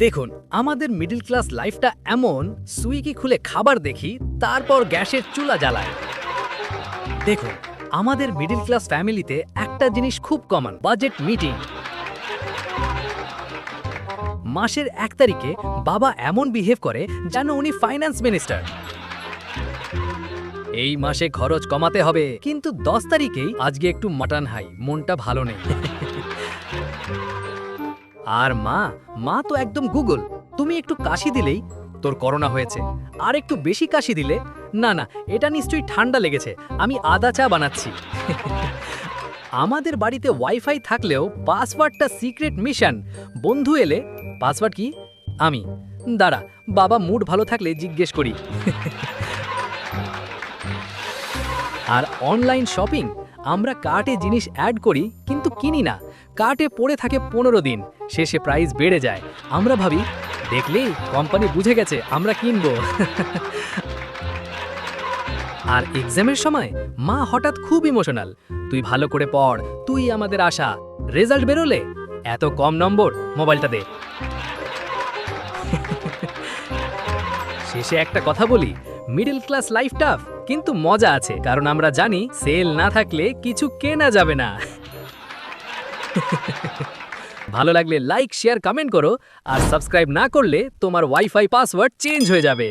দেখুন আমাদের middle class লাইফটা এমন, সুইগি খুলে খাবার দেখি, তারপর গ্যাসের চুলা জ্বালায়। দেখুন আমাদের মিডল ক্লাস ফ্যামিলিতে একটা জিনিস খুব কমন, বাজেট মিটিং। মাসের 1 তারিখে বাবা এমন বিহেভ করে যেন উনি ফাইন্যান্স মিনিস্টার। এই মাসে খরচ কমাতে হবে, কিন্তু 10 তারিখেই আজকে একটু মাটন হাই, মনটা ভালো নেই। আর মা তো একদম গুগল, তুমি একটু কাশি দিলেই তোর করোনা হয়েছে, আর একটু বেশি কাশি দিলে না না এটা নিশ্চয়ই ঠান্ডা লেগেছে, আমি আদা চা বানাচ্ছি। আমাদের বাড়িতে ওয়াইফাই থাকলেও পাসওয়ার্ডটা সিক্রেট মিশন। বন্ধু এলে পাসওয়ার্ড কি, আমি দাঁড়া, বাবা মুড ভালো থাকলে জিজ্ঞেস করি। আর অনলাইন শপিং, আমরা কার্টে জিনিস অ্যাড করি কিন্তু কিনি না, কার্টে পড়ে থাকে 15 দিন, শেষে প্রাইস বেড়ে যায়। আমরা ভাবি দেখলেই কোম্পানি বুঝে গেছে আমরা কিনবো। আর এক্সামের সময় মা হঠাৎ খুব ইমোশনাল, তুই ভালো করে পড়, তুই আমাদের আশা, রেজাল্ট বেরোলে এত কম নম্বর, মোবাইলটা দে। শেষে একটা কথা বলি, মিডল ক্লাস লাইফ টাফ, কিন্তু মজা আছে, কারণ আমরা জানি সেল না থাকলে কিছু কেনা যাবে না। ভালো লাগলে লাইক, শেয়ার, কমেন্ট করো, আর সাবস্ক্রাইব না করলে তোমার ওয়াইফাই পাসওয়ার্ড চেঞ্জ হয়ে যাবে।